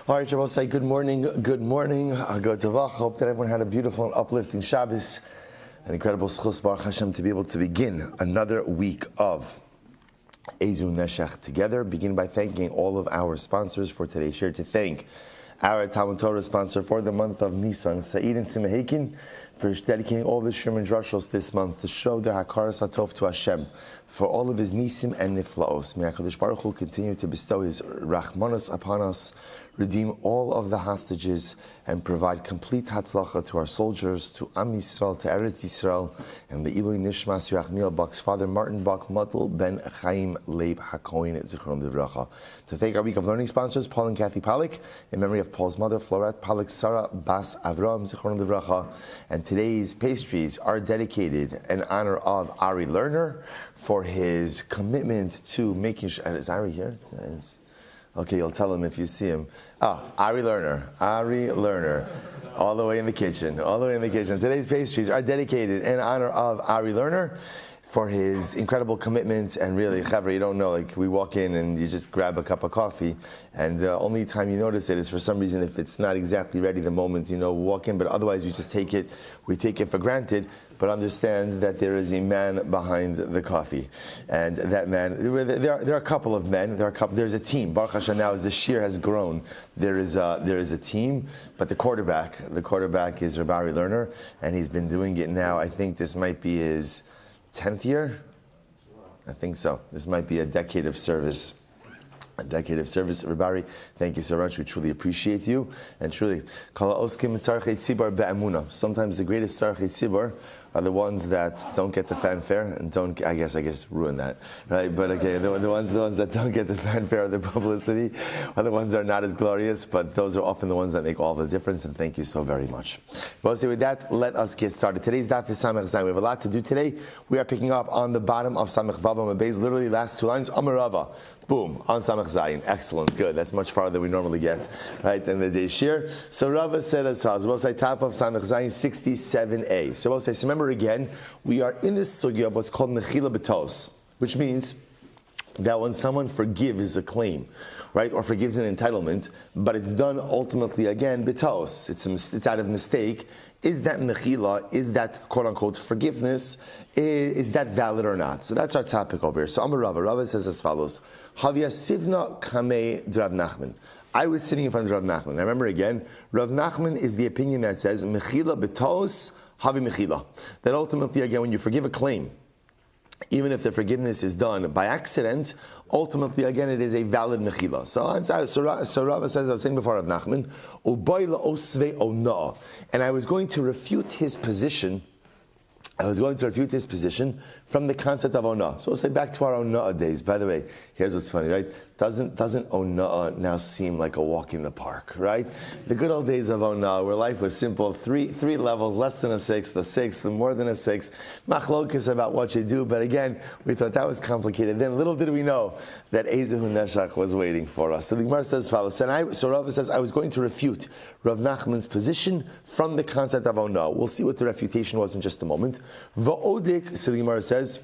All right, Shabbos, say good morning, good morning. Good Tavach. Hope that everyone had a beautiful and uplifting Shabbos. An incredible schus Baruch Hashem to be able to begin another week of Ezu Neshech together. Begin by thanking all of our sponsors for today's share. To thank our Talmud Torah sponsor for the month of Nisan, Said and Simahakin, for dedicating all the Shir and Drushos this month to show the Hakaras HaTov to Hashem for all of his Nisim and Niflaos. May HaKadosh Baruch Hu continue to bestow his Rachmanos upon us, redeem all of the hostages, and provide complete Hatzlacha to our soldiers, to Am Yisrael, to Eretz Yisrael, and the Ilui Nishmas Yerachmiel Bak's father, Martin Bak Mutl Ben Chaim Leib HaKohen Zichron Livracha. To thank our week of learning sponsors, Paul and Kathy Pollack, in memory of Paul's mother, Florette Pollack Sarah Bas Avram Zichron Livracha. And today's pastries are dedicated in honor of Ari Lerner for his commitment to making sure. Is Ari here? Okay, you'll tell him if you see him. Ari Lerner, all the way in the kitchen, Today's pastries are dedicated in honor of Ari Lerner for his incredible commitment. And really, Chavra, you don't know, like we walk in and you just grab a cup of coffee, and the only time you notice it is for some reason if it's not exactly ready the moment, walk in, but otherwise we just take it for granted. But understand that there is a man behind the coffee, and that man. There are a couple of men. There's a team. Baruch Hashem, now as the shir has grown, there is a team. But the quarterback is Rabbi Lerner, and he's been doing it now. I think this might be his 10th year. I think so. This might be a decade of service. Rabbi, thank you so much. We truly appreciate you. And truly, sometimes the greatest tzarchei tzibor are the ones that don't get the fanfare and don't, I guess ruin that, right? But okay, the ones that don't get the fanfare or the publicity are the ones that are not as glorious, but those are often the ones that make all the difference, and thank you so very much. Well, so with that, let us get started. Today's daf is Samech Zayin. We have a lot to do today. We are picking up on the bottom of Samech Vav Amud Beis, literally last two lines, Amarava. Boom, on Samech Zayin. Excellent, good. That's much farther than we normally get, right, in the day shir. So Rava said as follows. We'll say top of Samech Zayin 67a. So we'll say, so remember again, we are in this sugya of what's called Mechila B'tos, which means that when someone forgives a claim, right, or forgives an entitlement, but it's done ultimately again B'tos, it's out of mistake. Is that mechila, is that quote-unquote forgiveness, is that valid or not? So that's our topic over here. So Amar Rava says as follows, Havia Sivna Kamei Rav Nachman. I was sitting in front of Rav Nachman. Now remember again, Rav Nachman is the opinion that says, mechila b'tos, havi mechila. That ultimately again, when you forgive a claim, even if the forgiveness is done by accident, ultimately, again, it is a valid mechila. So Rava says, I was saying before Rav Nachman, and I was going to refute his position. From the concept of onah. So we'll say back to our onah days. By the way, here's what's funny, right? Doesn't onah now seem like a walk in the park, right? The good old days of onah, where life was simple, three levels, less than a sixth, the more than a sixth, machlokas about what you do. But again, we thought that was complicated. Then little did we know that Ezehu Neshach was waiting for us. So the Gemara says as follows. So Rava says, I was going to refute Rav Nachman's position from the concept of onah. We'll see what the refutation was in just a moment. Va'odik, so the Gemara says,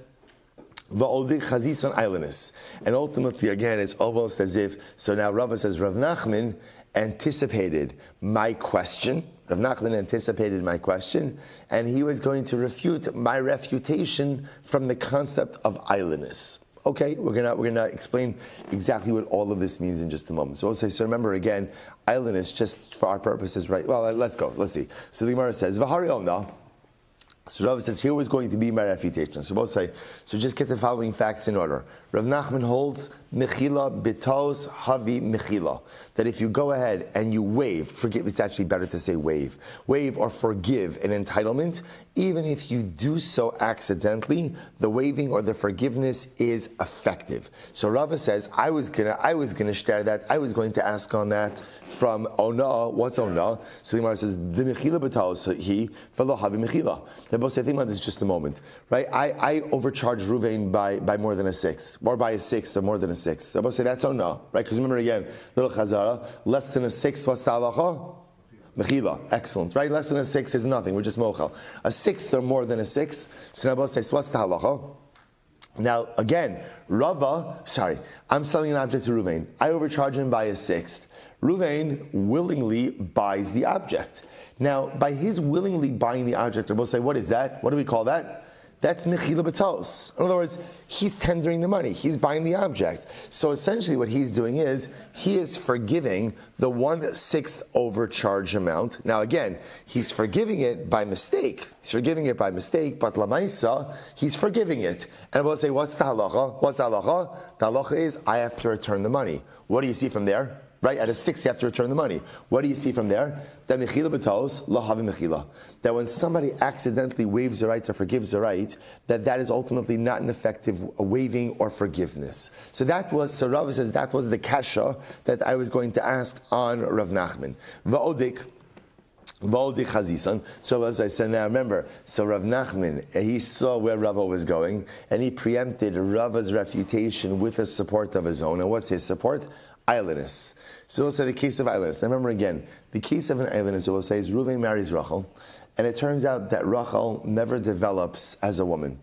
Va'odik chazison islandus. And ultimately, again, it's almost as if, so now Rava says, Rav Nachman anticipated my question. And he was going to refute my refutation from the concept of islandus. Okay, we're gonna explain exactly what all of this means in just a moment. So we'll say, so remember again, islandus, just for our purposes, right? Well, let's go. Let's see. So the Gemara says, V'hari omna. So Rav says, here was going to be my refutation. So we'll say, so just get the following facts in order. Rav Nachman holds, mechila bitos havi mechila. That if you go ahead and you forgive, it's actually better to say waive or forgive an entitlement, even if you do so accidentally, the waiving or the forgiveness is effective. So Rava says, I was gonna share that. I was going to ask on that from Ona. What's Ona? So the Gemara says, the mechila bitos he v'lo havi mechila. They both say, think about this just a moment, right? I overcharged Ruvain by more than a sixth, or by a sixth, or more than a sixth. So they both say that's Ona, right? Because remember again, little chazara, less than a sixth, what's the halacha? Mechila, excellent, right? Less than a sixth is nothing, we're just mochel. A sixth or more than a sixth, so now both say, so what's the halacha? Now, again, I'm selling an object to Ruvain. I overcharge him by a sixth. Ruvain willingly buys the object. Now, by his willingly buying the object, we'll say, what is that? What do we call that? That's mechila b'tos. In other words, he's tendering the money. He's buying the object. So essentially what he's doing is, he is forgiving the 1/6 overcharge amount. Now again, he's forgiving it by mistake. He's forgiving it by mistake, but lamaisa, he's forgiving it. And we'll say, what's the halacha? What's the halacha? The halacha is, I have to return the money. What do you see from there? Right, at a 6, you have to return the money. What do you see from there? That mechila b'tos, la havi mechila. That when somebody accidentally waives the right or forgives the right, that is ultimately not an effective waiving or forgiveness. So Rav says that was the kasha that I was going to ask on Rav Nachman. Va'odik Chazisan. So as I said, now remember, so Rav Nachman, he saw where Rava was going, and he preempted Rava's refutation with the support of his own. And what's his support? Islandess. So we'll say the case of islandess. Remember again, the case of an islandess, we'll say, is Reuven marries Rachel, and it turns out that Rachel never develops as a woman.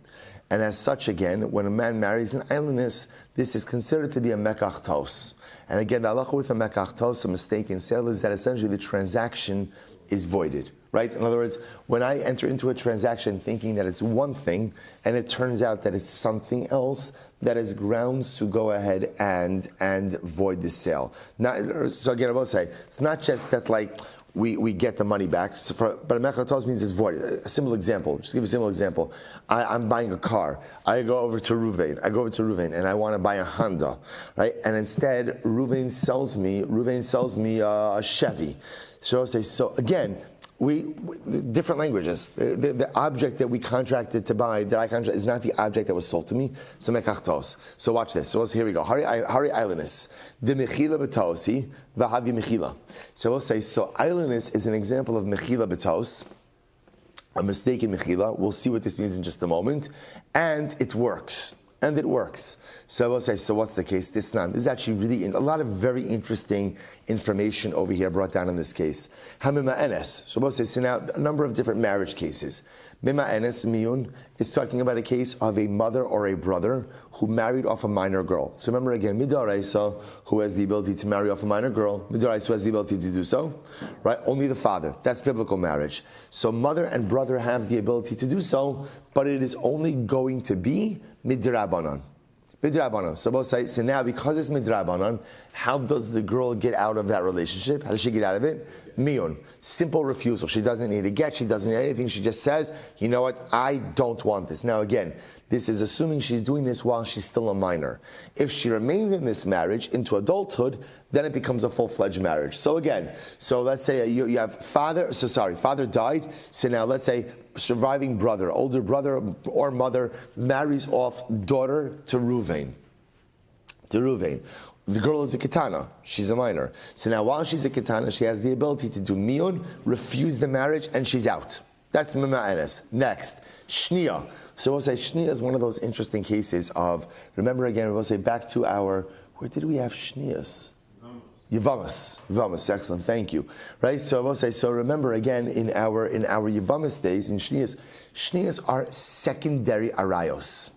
And as such, again, when a man marries an islandess, this is considered to be a mekach tos. And again, the halacha with a mekach tos, a mistake in sale, is that essentially the transaction is voided. Right? In other words, when I enter into a transaction thinking that it's one thing, and it turns out that it's something else, that is grounds to go ahead and void the sale. So again, I will say, it's not just that like we get the money back, but a mekach tos means it's void. A simple example, just give a simple example. I'm buying a car. I go over to Ruvain, and I want to buy a Honda, right? And instead, Ruvain sells me a Chevy. So I'll say, so again, we different languages. The object that we contracted to buy, that I contract, is not the object that was sold to me. So mekach tos. So watch this. So here we go. Hari islandess. The mechila b'tosi v'havi mechila. So we'll say, so islandess is an example of mechila b'tos, a mistake in mechila. We'll see what this means in just a moment. And it works. So I will say, so what's the case? This is actually really a lot of very interesting information over here brought down in this case. Hamima enes. So we'll say, so now a number of different marriage cases. Mima enes miyun is talking about a case of a mother or a brother who married off a minor girl. So remember again, midaraisa, who has the ability to marry off a minor girl, midaraisa, who has the ability to do so, right? Only the father. That's biblical marriage. So mother and brother have the ability to do so, but it is only going to be midrabanan. Midrabanan. So we'll say, so now because it's midrabanan, how does the girl get out of that relationship? How does she get out of it? Miyun. Simple refusal. She doesn't need a get, she doesn't need anything. She just says, you know what, I don't want this. Now again, this is assuming she's doing this while she's still a minor. If she remains in this marriage into adulthood, then it becomes a full-fledged marriage. So again, so let's say you have father died, so now let's say surviving brother, older brother or mother marries off daughter to Ruvain. The girl is a ketana, she's a minor. So now while she's a ketana, she has the ability to do miyun, refuse the marriage, and she's out. That's mima enes. Next, shnia. So we'll say shnia is one of those interesting cases of, remember again, we'll say back to where did we have shnias? Yavamas, excellent, thank you. Right, so we'll say, so remember again, in our Yavamas days, in shnias are secondary arayos,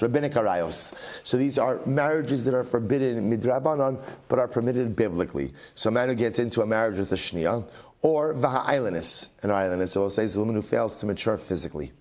rabbinic arayos. So these are marriages that are forbidden midrabanan, but are permitted biblically. So a man who gets into a marriage with a shnia, or v'ha'ailanis, an ailanis, so we'll say, is a woman who fails to mature physically.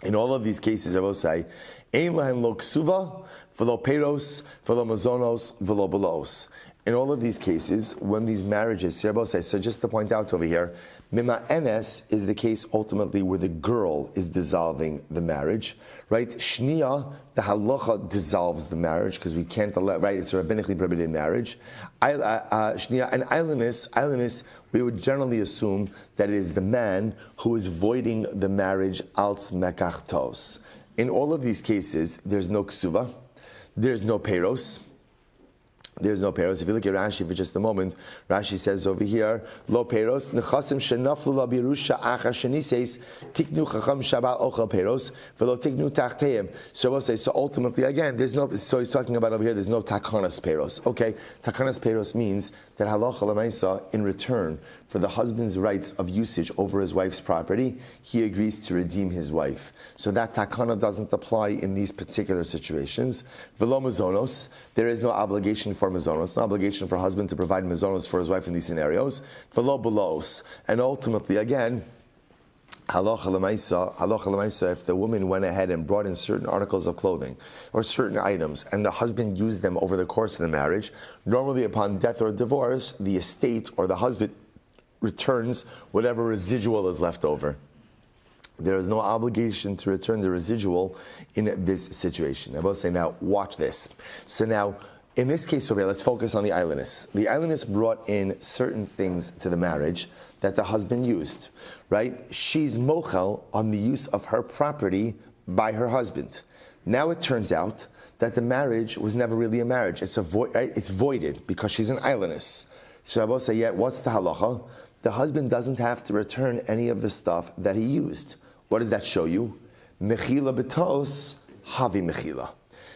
In all of these cases, I will say, Ein lahem lo ksuva, v'lo peros, v'lo mazonos, v'lo belos. In all of these cases, when these marriages, I will say, so just to point out over here, Mima enes is the case ultimately where the girl is dissolving the marriage, right? Shnia, the halacha dissolves the marriage because we can't allow, right? It's a rabbinically prohibited marriage. Shnia and islandess, we would generally assume that it is the man who is voiding the marriage als mekach tos. In all of these cases, there's no ksuva, there's no peros. There's no peros. If you look at Rashi for just a moment, Rashi says over here, lo peros, nechasim shenaflu la birusha achar sheniseis, tiknu chacham shabal ochel peros, velo tiknu tachteim. So we'll say, so ultimately, again, so he's talking about over here, there's no takanas peros. Okay, takanas peros means that halacha l'maisa, in return for the husband's rights of usage over his wife's property, he agrees to redeem his wife. So that takana doesn't apply in these particular situations. Velo mazonos, there is no obligation for for mazonos, an obligation for a husband to provide mazonos for his wife in these scenarios, v'lo belos, and ultimately, again, halacha l'maisa, if the woman went ahead and brought in certain articles of clothing or certain items, and the husband used them over the course of the marriage, normally upon death or divorce, the estate or the husband returns whatever residual is left over. There is no obligation to return the residual in this situation. I will say now, watch this. So now, in this case over here, let's focus on the islandess. The islandess brought in certain things to the marriage that the husband used, right? She's mochel on the use of her property by her husband. Now it turns out that the marriage was never really a marriage. It's it's voided because she's an islandess. So I will say, yeah, what's the halacha? The husband doesn't have to return any of the stuff that he used. What does that show you? Mechila betos, havi mechila.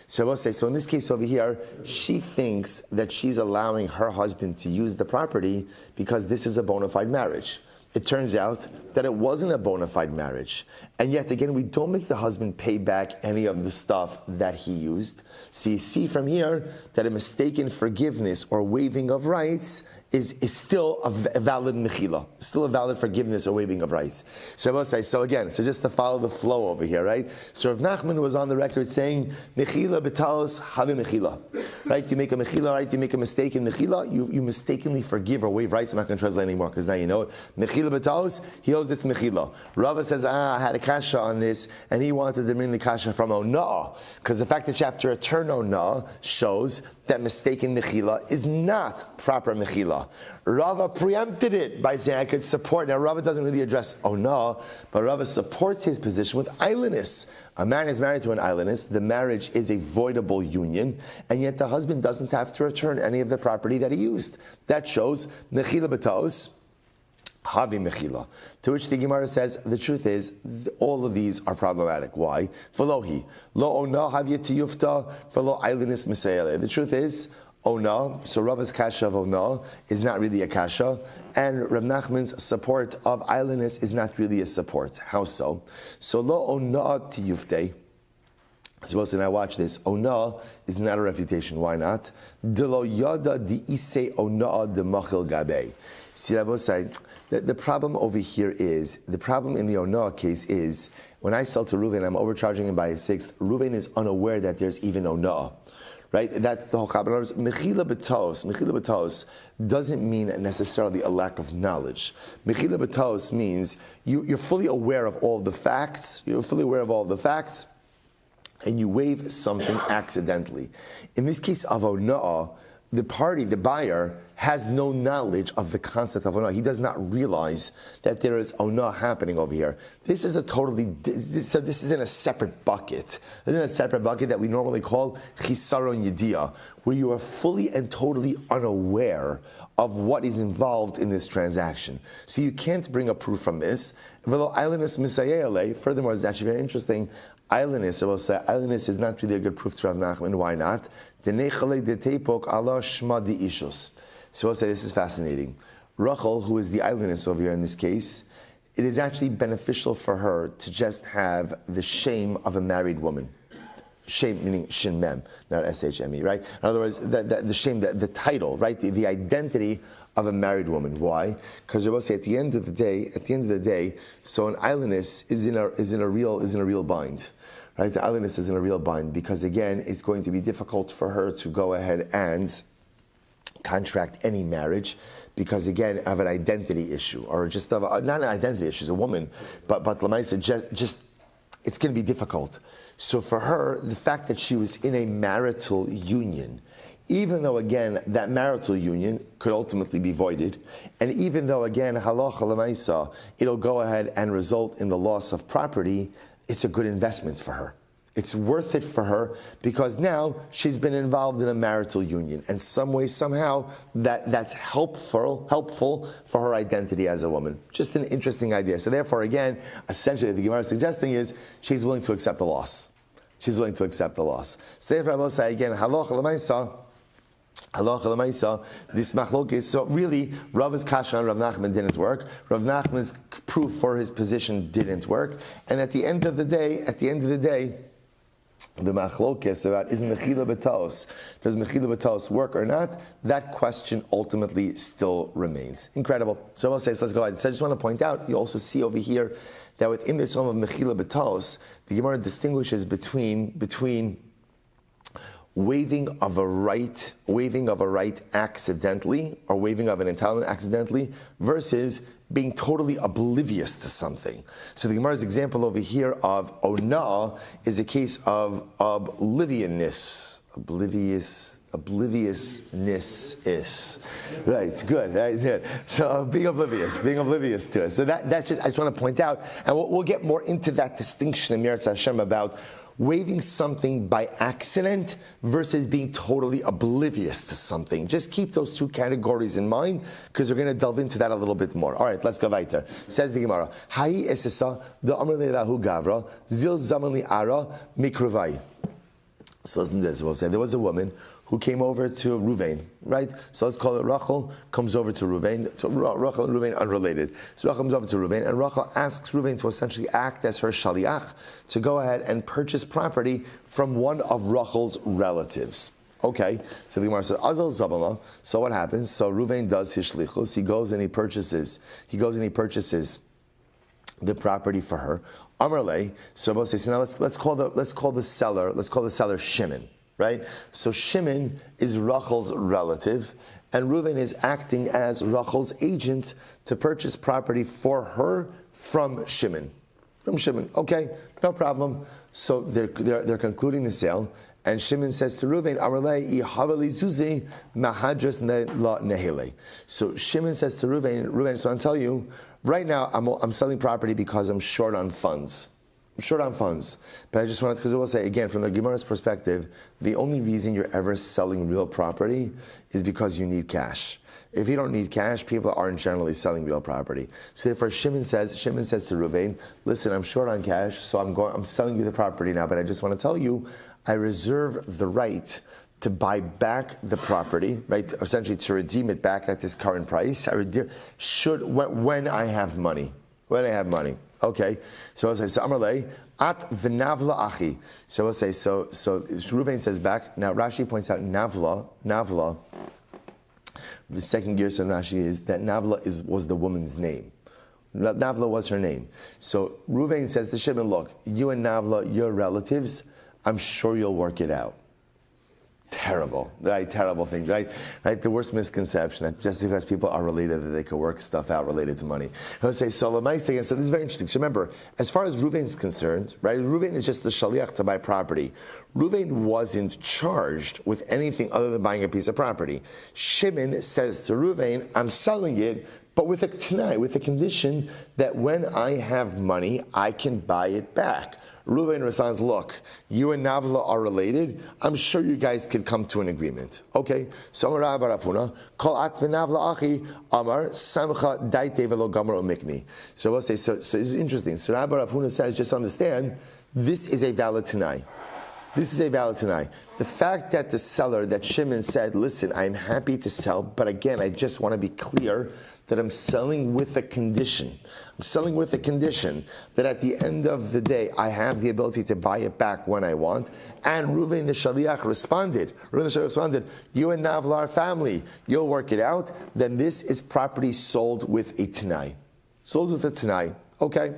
So I will say, so in this case over here, she thinks that she's allowing her husband to use the property because this is a bona fide marriage. It turns out that it wasn't a bona fide marriage. And yet again, we don't make the husband pay back any of the stuff that he used. So you see from here that a mistaken forgiveness or waiving of rights is still a valid mechila, still a valid forgiveness or waiving of rights. So I will say, so just to follow the flow over here, right? So Rav Nachman was on the record saying, mechila betalos havi mechila, right? You make a mechila, right? You make a mistake in mechila, you mistakenly forgive or waive rights. I'm not going to translate anymore because now you know it. Mechila betalos, he owes its mechila. Rava says, I had a kasha on this, and he wanted to bring the kasha from ona'ah, because the fact that you have to return ona'ah shows that mistaken mechila is not proper mechila. Rava preempted it by saying I could support. Now Rava doesn't really address no, but Rava supports his position with islandess. A man is married to an islandess. The marriage is a voidable union, and yet the husband doesn't have to return any of the property that he used. That shows mechila b'tos, havi mechila. To which the Gemara says, the truth is, all of these are problematic. Why? V'lohi. Lo ona havi tiyufta, v'lo islandess misayele. The truth is, ona, so Rava's kasha of ona is not really a kasha, and Rav Nachman's support of islandess is not really a support. How so? So lo ona tiyufte. Suppose now watch this. Ona is not a refutation. Why not? De lo yada di ise ona de machil gabe. See, Rabbi say, the problem over here is, the problem in the Onah case is, when I sell to Reuven, I'm overcharging him by a sixth. Reuven is unaware that there's even Onah. Right? That's the whole kabbalah. Mechila b'tos doesn't mean necessarily a lack of knowledge. Mechila b'tos means you're fully aware of all the facts. You're fully aware of all the facts, and you waive something accidentally. In this case of ona'ah, the party, the buyer, has no knowledge of the concept of ona'ah. He does not realize that there is ona'ah happening over here. This is this is in a separate bucket. This is in a separate bucket that we normally call chisaron yediyah, where you are fully and totally unaware of what is involved in this transaction. So you can't bring a proof from this. Furthermore, it's actually very interesting. Islandess, I will say, islandess is not really a good proof to Rav Nachman. Why not? So I'll say this is fascinating. Rachel, who is the islandess over here in this case, it is actually beneficial for her to just have the shame of a married woman. Shame meaning shin mem, not shme, right? In other words, the shame, the title, right? The identity of a married woman. Why? Because I will say at the end of the day, so an islandess is in a real bind. Right? The islandess is in a real bind because again, it's going to be difficult for her to go ahead and contract any marriage because again of an identity issue or just of not an identity issue, she's a woman, but Lamaisa just it's going to be difficult. So for her, the fact that she was in a marital union, even though again that marital union could ultimately be voided, and even though again halacha lemaisa it'll go ahead and result in the loss of property, it's a good investment for her. It's worth it for her because now she's been involved in a marital union, and some way, somehow, that's helpful for her identity as a woman. Just an interesting idea. So therefore, again, essentially, the Gemara is suggesting is she's willing to accept the loss. She's willing to accept the loss. So therefore, I will say again, halacha l'maisa, this machlokes. So really, Rav's kasha on Rav Nachman didn't work. Rav Nachman's proof for his position didn't work. And at the end of the day, the machlokes about is mechila b'taos. Does mechila b'taos work or not? That question ultimately still remains. Incredible. So I'll say, so let's go ahead. So I just want to point out, you also see over here that within this form of mechila b'taos, the Gemara distinguishes between waiving of a right accidentally, or waiving of an entitlement accidentally, versus being totally oblivious to something. So the Gemara's example over here of ona is a case of obliviousness. Obliviousness is. Right, good, right, good. So being oblivious to it. So that's just, I just want to point out, and we'll get more into that distinction in Meretz Hashem about waiving something by accident versus being totally oblivious to something. Just keep those two categories in mind, because we're going to delve into that a little bit more. All right, let's go weiter. Says the Gemara, Hayi esesa the amr le'lahu gavra zil zaman li ara mikruvai. So listen to this. We'll say there was a woman who came over to Ruvain, right? So let's call it Rachel, comes over to Ruvain. Rachel and Ruvain unrelated. So Rachel comes over to Ruvain, and Rachel asks Ruvain to essentially act as her shaliach, to go ahead and purchase property from one of Rachel's relatives. Okay, so the Gemara says, Azal Zabala. So what happens? So Ruvain does his shlichus. He goes and he purchases the property for her. Amarle. So we'll say, so now let's call the seller Shimon. Right? So Shimon is Rachel's relative, and Reuven is acting as Rachel's agent to purchase property for her from Shimon. Okay, no problem. So they're concluding the sale, and Shimon says to Reuven, Amarlei ihavali zuzi mahadras la nehele. So Shimon says to Reuven, so I'll tell you, right now I'm selling property because I'm short on funds. But I just wanted, because I will say again, from the Gemara's perspective, the only reason you're ever selling real property is because you need cash. If you don't need cash, people aren't generally selling real property. So therefore, Shimon says to Ruvain, listen, I'm short on cash, so I'm selling you the property now, but I just want to tell you, I reserve the right to buy back the property, right? Essentially to redeem it back at this current price. When I have money. Okay, so I'll say, so Amarle, at v'navla achi. So I'll say, so Reuven says back, now Rashi points out Navla, the second gear of Rashi is that Navla was the woman's name. Navla was her name. So Reuven says to Shimon, look, you and Navla, you're relatives, I'm sure you'll work it out. Terrible, right? Terrible thing, right? The worst misconception that just because people are related that they can work stuff out related to money. I'll say, so this is very interesting. So remember, as far as Reuven is concerned, right? Reuven is just the shaliach to buy property. Reuven wasn't charged with anything other than buying a piece of property. Shimon says to Reuven, I'm selling it, but with a t'nai, with a condition that when I have money, I can buy it back. Reuven responds, look, you and Navla are related. I'm sure you guys could come to an agreement. Okay, so Amar Barafuna, call at v'Navla achi, Amar, Samcha daite velo gamar omikni. So we'll say, so it's interesting. So Rabbi Barafuna says, just understand, this is a valid t'nai. The fact that the seller, that Shimon said, listen, I'm happy to sell, but again, I just want to be clear that I'm selling with a condition. That at the end of the day, I have the ability to buy it back when I want. And Reuven the Shaliach responded, you and Navla are family, you'll work it out. Then this is property sold with a t'nai. Okay.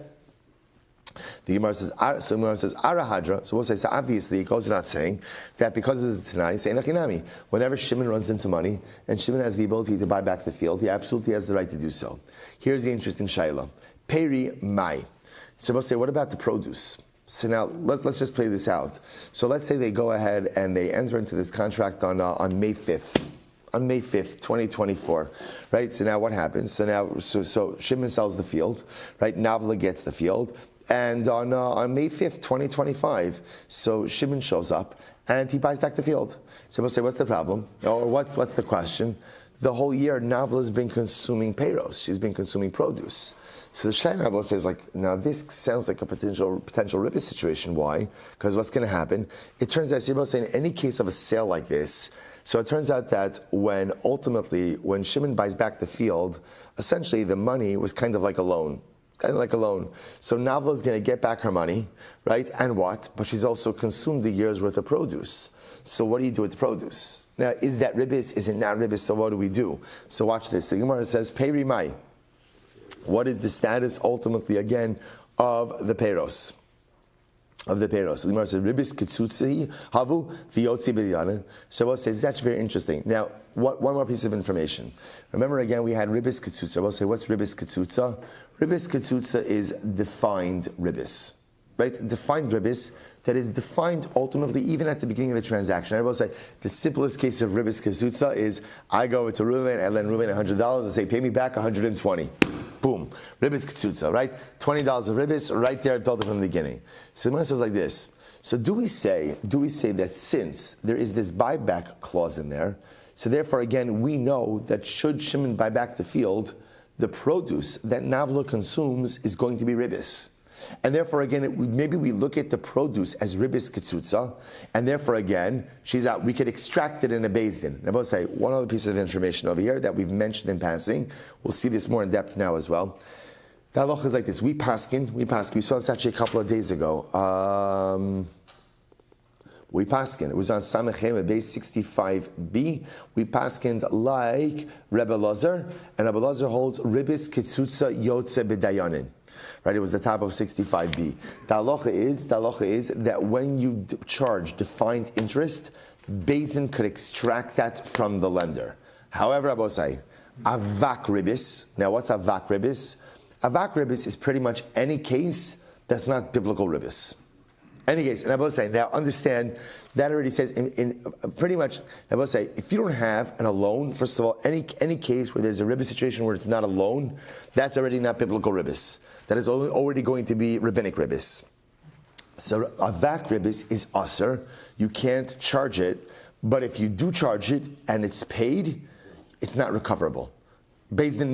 The Gemara says, Arahadra. So we'll say, so obviously it goes without saying that because of the Tanai, say Nachinami. Whenever Shimon runs into money and Shimon has the ability to buy back the field, he absolutely has the right to do so. Here's the interesting shaila. Peri Mai. So we'll say, what about the produce? So now let's just play this out. So let's say they go ahead and they enter into this contract on May 5th. On May 5th, 2024, right? So now what happens? So Shimon sells the field, right? Navla gets the field. And on May 5th, 2025, so Shimon shows up and he buys back the field. So we'll say, what's the problem? Or what's the question? The whole year, Navla has been consuming peiros. She's been consuming produce. So the Shai Navla says, now this sounds like a potential ribbis situation. Why? Because what's going to happen? It turns out, so in any case of a sale like this, so it turns out that when Shimon buys back the field, essentially the money was kind of like a loan. kind of like a loan. So Navla is going to get back her money, right? And what? But she's also consumed a year's worth of produce. So what do you do with the produce? Now, is that ribis? Is it not ribis? So what do we do? So watch this. So Gemara says, Pei Rimai. What is the status ultimately again of the peiros? Of the peiros. The Gemara says, ribis ketzutzi havu v'yotzi b'diyanin. So Rabbi says, that's very interesting. Now, one more piece of information. Remember again, we had ribis ketzutza. Rabbi say, what's ribis ketzutza? Ribis ketzutza is defined ribis, right? Defined ribis that is defined ultimately even at the beginning of the transaction. I will say the simplest case of ribis ketzutza is I go to Reuven, I lend Reuven $100 and say, pay me back $120. Boom, ribis ketzutza, right? $20 of ribis, right there, built it from the beginning. So the Gemara says like this. So do we say that since there is this buyback clause in there, so therefore again we know that should Shimon buy back the field, the produce that Navla consumes is going to be ribis. And therefore, again, maybe we look at the produce as ribis ketzutza, and therefore, again, she's out. We could extract it in a beis din. Now, I'll say one other piece of information over here that we've mentioned in passing. We'll see this more in depth now as well. The halacha is like this. We paskin. We saw this actually a couple of days ago. We paskin. It was on Samechem, base 65b. We paskined like Rebbe Lazar, and Rebbe Lazar holds ribis ketzutza yotze b'dayanin. Right, it was the top of 65b. The halacha is that when you charge defined interest, beis din could extract that from the lender. However, Abba say, avak ribis. Now, what's avak ribis? Avak ribis is pretty much any case that's not biblical ribis. Any case, and I will say, now understand, that already says in pretty much, I will say, if you don't have a loan, first of all, any case where there's a ribis situation where it's not a loan, that's already not biblical ribis. That is already going to be rabbinic ribis. So avak ribis is aser, you can't charge it, but if you do charge it and it's paid, it's not recoverable. Beis din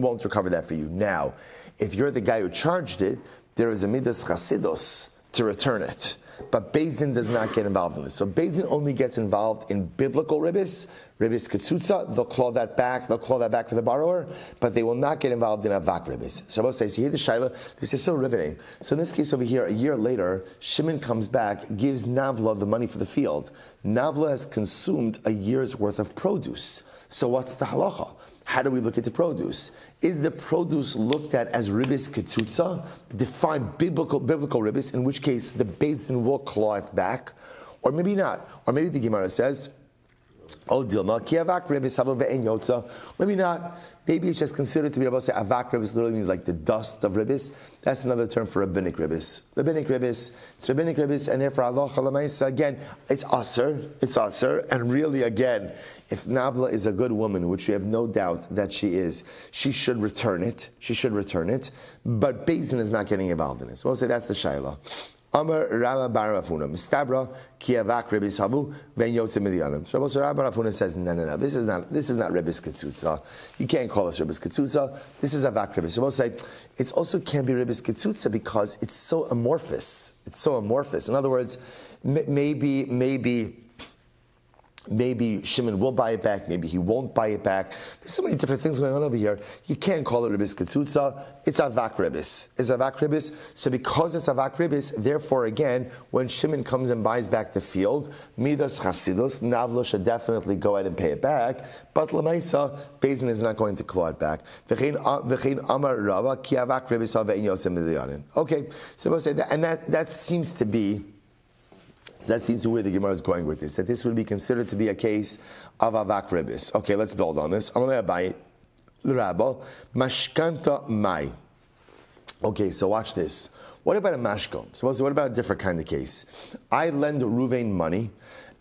won't recover that for you. Now, if you're the guy who charged it, there is a midas chasidus to return it. But beis din does not get involved in this. So beis din only gets involved in biblical ribis ketzutza. They'll claw that back for the borrower, but they will not get involved in avak ribis. So Rabbi says, here the shaila, this is so riveting. So in this case over here, a year later, Shimon comes back, gives Navla the money for the field. Navla has consumed a year's worth of produce. So what's the halacha? How do we look at the produce? Is the produce looked at as ribis ketzutza, defined biblical ribis, in which case the beis din will claw it back, or maybe not? Or maybe the Gemara says, "Oh, dilma ki avak ribis hava ve'en yotza." Maybe not. Maybe it's just considered to be able to say avak ribis literally means like the dust of ribis. That's another term for rabbinic ribis. It's rabbinic ribis, and therefore Allah chalamayis again, it's aser, and really again, if Navla is a good woman, which we have no doubt that she is, she should return it. But beis din is not getting involved in it. So we'll say that's the shaila. Amar Rama bar Rafuna mistabra ki avak ribis havu ben yotze midyanim. So Rabbi Rafuna says, no. This is not ribis ketzutza. You can't call this ribis ketzutza. This is avak ribis. So we'll say it also can't be ribis ketzutza because it's so amorphous. In other words, maybe Shimon will buy it back, maybe he won't buy it back. There's so many different things going on over here. You can't call it ribis ketzutza. It's avak ribis. So because it's avak ribis, therefore again, when Shimon comes and buys back the field, midas chasidus, Navla should definitely go ahead and pay it back. But lamaisa, beis din is not going to claw it back. V'chein amar rava ki avak ribis have'in yosem midyanin. Okay, so we'll say that, and that seems to be. So that seems to be where the Gemara is going with this, that this would be considered to be a case of avak ribis. Okay, let's build on this. Mashkanta mai. Okay, so watch this. What about a mashkom? So what about a different kind of case? I lend Reuven money,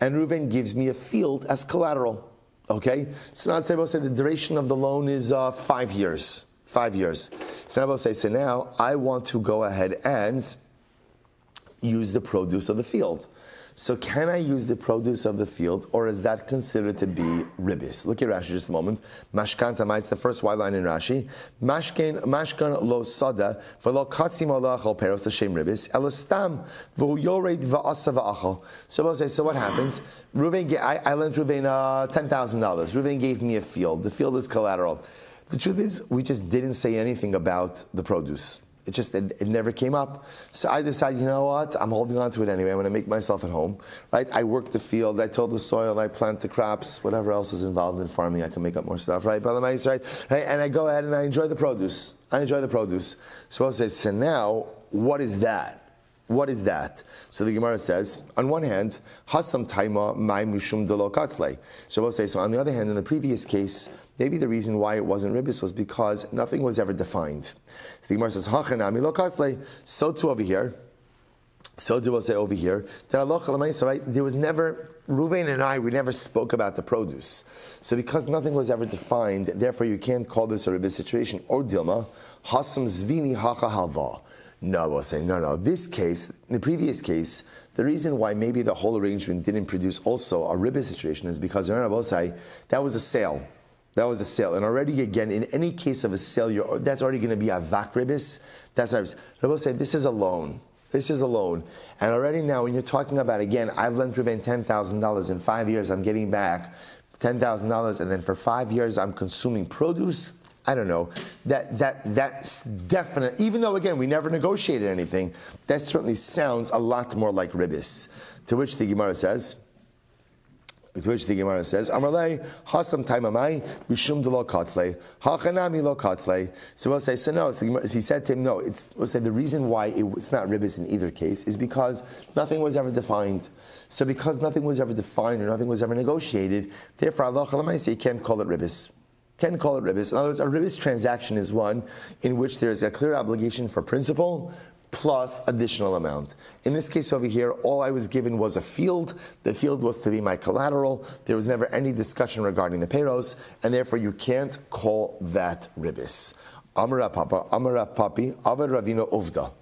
and Reuven gives me a field as collateral. Okay, so now we'll say the duration of the loan is 5 years. 5 years. So now we'll say, so now I want to go ahead and use the produce of the field. So can I use the produce of the field, or is that considered to be ribis? Look at Rashi just a moment. Mashkanta, it's the first white line in Rashi. Mashkan lo sada v'lo katzim alachol peros hashem ribis elastam v'hu yored v'asa v'achol. So we'll say, so what happens? I lent Reuven $10,000. Reuven gave me a field. The field is collateral. The truth is, we just didn't say anything about the produce. It never came up. So I decided, you know what? I'm holding on to it anyway. I'm going to make myself at home, right? I work the field, I till the soil, I plant the crops, whatever else is involved in farming. I can make up more stuff, right? Right? And I go ahead and I enjoy the produce. So I'll say, so now, what is that? What is that? So the Gemara says, on one hand, hasam taima mai mishum delo katzlei. So we'll say, so on the other hand, in the previous case, maybe the reason why it wasn't ribis was because nothing was ever defined. So the Gemara says, hachanami lo katzlei. So too over here. So too we'll say over here that Allah Chalamaisa, right? There was never, Ruvain and I, we never spoke about the produce. So because nothing was ever defined, therefore you can't call this a ribis situation. Or Dilma, hasam zvini hacha halva. No, we'll say, no. This case, in the previous case, the reason why maybe the whole arrangement didn't produce also a ribis situation is because that was a sale. And already again, in any case of a sale, that's already going to be a vak ribis. That's ribis. Rabbi say, this is a loan. And already now, when you're talking about, again, I've lent Ruvain $10,000. In 5 years, I'm getting back $10,000. And then for 5 years, I'm consuming produce. I don't know. That's definite. Even though, again, we never negotiated anything, that certainly sounds a lot more like ribis. To which the Gemara says, Amarlei, hasam taimamai, mishum de lo katzlei, hachanami lo katzlei. So we'll say, so no, he said to him, no, we'll say the reason why it's not ribis in either case is because nothing was ever defined. So because nothing was ever defined or nothing was ever negotiated, therefore Allah Chalamaisa, you can't call it ribis. Can call it ribis. In other words, a ribis transaction is one in which there is a clear obligation for principal plus additional amount. In this case over here, all I was given was a field. The field was to be my collateral. There was never any discussion regarding the payros, and therefore you can't call that ribis. Amara papi, avad ravina uvda.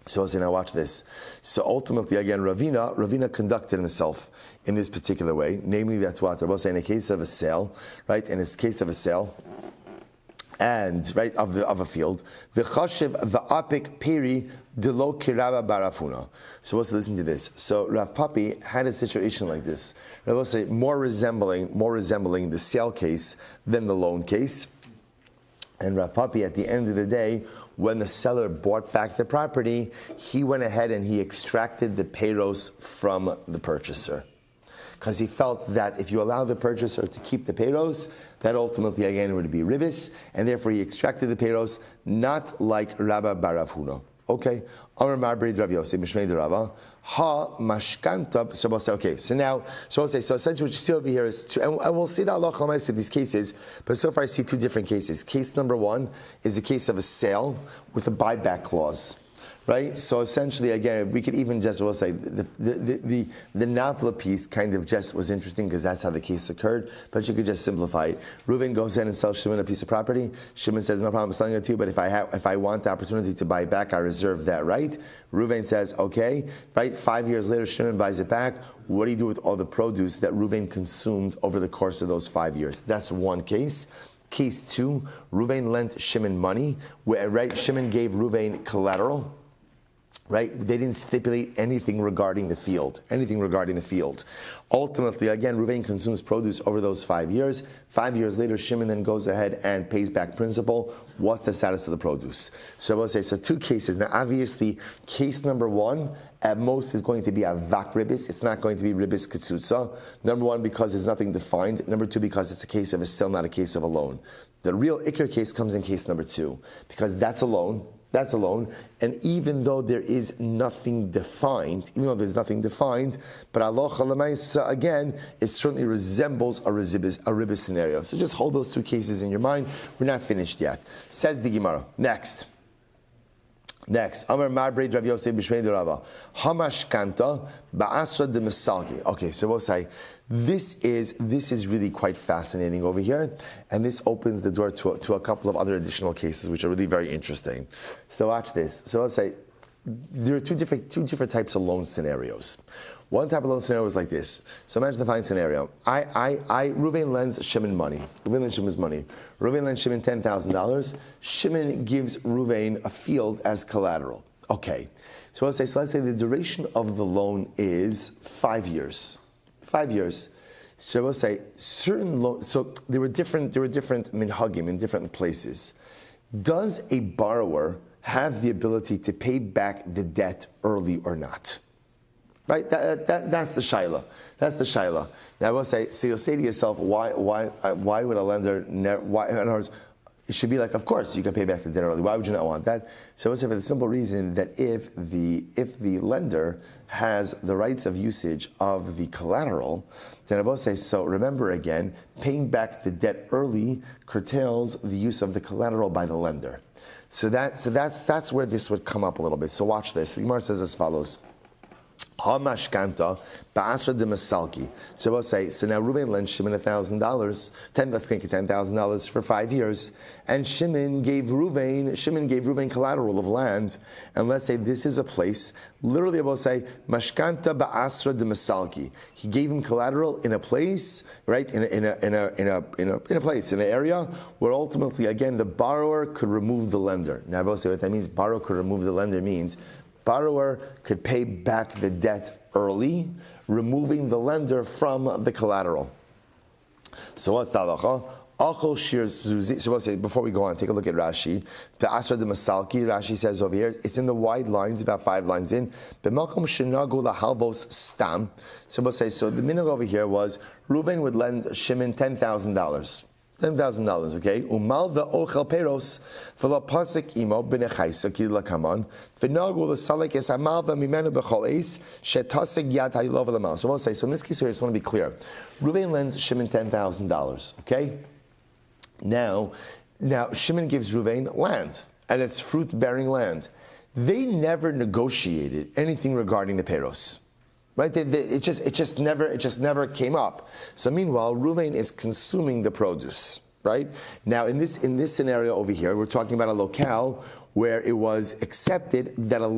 So I say, now watch this. So ultimately, again, Ravina conducted himself in this particular way, namely that's what I will say in a case of a sale, right? In this case of a sale, and right of a field, the chashiv the apik peri delo kirava barafuna. So let's listen to this. So Rav Papi had a situation like this. I will say more resembling the sale case than the loan case. And Rav Papi, at the end of the day, when the seller bought back the property, he went ahead and he extracted the payros from the purchaser. Because he felt that if you allow the purchaser to keep the payros, that ultimately again would be ribis, and therefore he extracted the payros, not like Rabba Barav Huna. Okay, Amar Marbrid Rav Yosef Mishmei Rava Ha Mashkanta. So we'll say, okay. So essentially what you see over here is and we'll see that Allah Chalamaisa in these cases, but so far I see two different cases. Case number one is a case of a sale with a buyback clause. Right? So essentially, again, we could even just, we'll say, the Nafla piece kind of just was interesting because that's how the case occurred, but you could just simplify it. Reuven goes in and sells Shimon a piece of property. Shimon says, no problem, I'm selling it to you, but if I want the opportunity to buy back, I reserve that right. Reuven says, okay, right? 5 years later, Shimon buys it back. What do you do with all the produce that Reuven consumed over the course of those 5 years? That's one case. Case two, Reuven lent Shimon money, where, right, Shimon gave Reuven collateral. Right? They didn't stipulate anything regarding the field. Ultimately, again, Reuven consumes produce over those 5 years. 5 years later, Shimon then goes ahead and pays back principal. What's the status of the produce? So I will say, so two cases. Now, obviously, case number one, at most, is going to be a vak ribis. It's not going to be ribis ketzutza. Number one, because there's nothing defined. Number two, because it's a case of a sale, not a case of a loan. The real ikr case comes in case number two, because that's a loan. And even though there is nothing defined, but Allah Chalamaisa, again, it certainly resembles a ribis scenario. So just hold those two cases in your mind. We're not finished yet. Says the Gemara. Next, Amar Marbreid Rav Yosef B'Shmei Rava Hamashkanta Ba'asra de Mesalki. Okay, so we'll say this is really quite fascinating over here, and this opens the door to a couple of other additional cases which are really very interesting. So watch this. So let's say there are two different types of loan scenarios. One type of loan scenario is like this. So imagine the following scenario. Reuven lends Shimon money. Reuven lends Shimon $10,000. Shimon gives Reuven a field as collateral. Okay. So let's say the duration of the loan is 5 years. 5 years. So I will say certain so there were different minhagim in different places. Does a borrower have the ability to pay back the debt early or not? Right? That's the shaila. That's the shaila. Now I will say, so you'll say to yourself, why would a lender in other words, it should be like, of course, you can pay back the debt early. Why would you not want that? So I would say for the simple reason that if the lender has the rights of usage of the collateral, then I will say, so remember again, paying back the debt early curtails the use of the collateral by the lender. So that's where this would come up a little bit. So watch this. The Gemara says as follows. Ha-mashkanta ba'asra de masalki. So we'll say, so now Reuven lent Shimon $1,000, let's make it $10,000 for 5 years, and Shimon gave Reuven collateral of land, and let's say this is a place, literally we'll say, mashkanta ba'asra de masalki. He gave him collateral in a place, right, in a place, in an area where ultimately, again, the borrower could remove the lender. Now I will say what that means, borrower could remove the lender means, borrower could pay back the debt early, removing the lender from the collateral. So what's the halacha? Achol shir zuzi. So we'll say, before we go on, take a look at Rashi. The Asra de Masalki, Rashi says over here, it's in the wide lines, about 5 lines in. B'makom shenagu lahalvos stam. So we'll say, so the minhag over here was, Reuven would lend Shimon $10,000. $10,000, okay? Umal ve'ochel peros v'lo pasik imo b'nechaysa ki lakaman v'nagu l'salek es amal v'mimenu b'chol eis shetasik yad hayilov l'mal. So we'll say, so in this case here, I just want to be clear. Reuven lends Shimon $10,000, okay? Now Shimon gives Reuven land, and it's fruit-bearing land. They never negotiated anything regarding the peros. Right? It just never came up. So meanwhile, Reuven is consuming the produce. Right? Now in this scenario over here, we're talking about a locale where it was accepted that a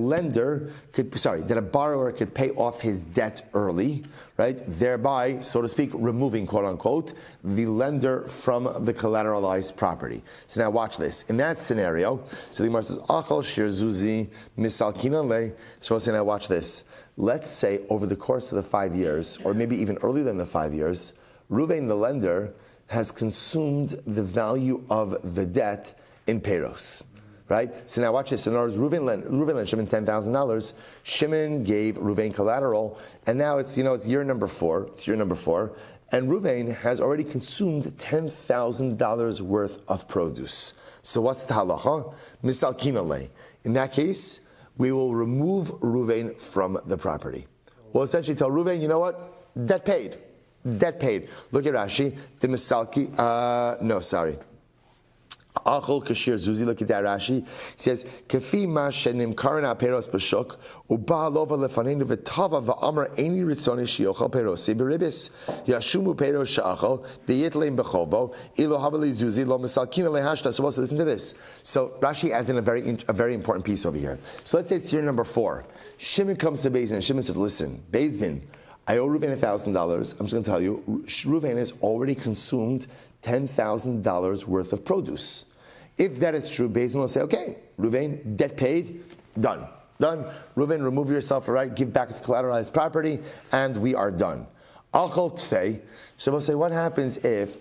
borrower could pay off his debt early, right? Thereby, so to speak, removing, quote unquote, the lender from the collateralized property. So now watch this. In that scenario, so the Gemara says, Achal shir zuzi misalkinan le. So we'll say, now watch this. Let's say over the course of the 5 years, or maybe even earlier than the 5 years, Reuven, the lender, has consumed the value of the debt in peros. Right? So now watch this. In other words, Reuven lent Shimon $10,000. Shimon gave Reuven collateral, and now it's year number 4. It's year number 4, and Reuven has already consumed $10,000 worth of produce. So what's the halacha? Misalkina le. In that case, we will remove Reuven from the property. We'll essentially tell Reuven, you know what? Debt paid. Debt paid. Look at Rashi. The misalki. Achol kashir zuzi. Look at that Rashi. He says, "Kafi ma shenim karna peros b'shuk uba lova lefanenu v'tava v'amar eini ritzoni shiochal perosi beribis yashumu peros shachol v'yitleim b'chovo ilo havali zuzi lo misalkina lehashta." So listen to this. So Rashi adds in a very important piece over here. So let's say it's year number 4. Shimon comes to Beis Din and Shimon says, "Listen, Beis Din, I owe Reuven $1,000. I'm just going to tell you, Reuven has already consumed $10,000 worth of produce." If that is true, Beis Din will say, okay, Reuven, debt paid, done. Reuven, remove yourself, right? Give back the collateralized property, and we are done. Achol tfei. So we'll say, what happens if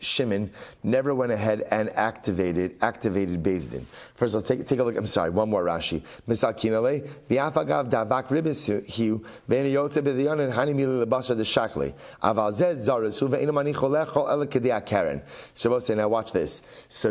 Shimon never went ahead and activated Beis Din? First, I'll take a look. I'm sorry, one more Rashi. Misakinale v'afagav davak ribis hiu ve'niyotze b'diyanin hanimili lebasar deshakli aval zez zaresu ve'inamani cholechol elakidei karen. So we'll say, now watch this. So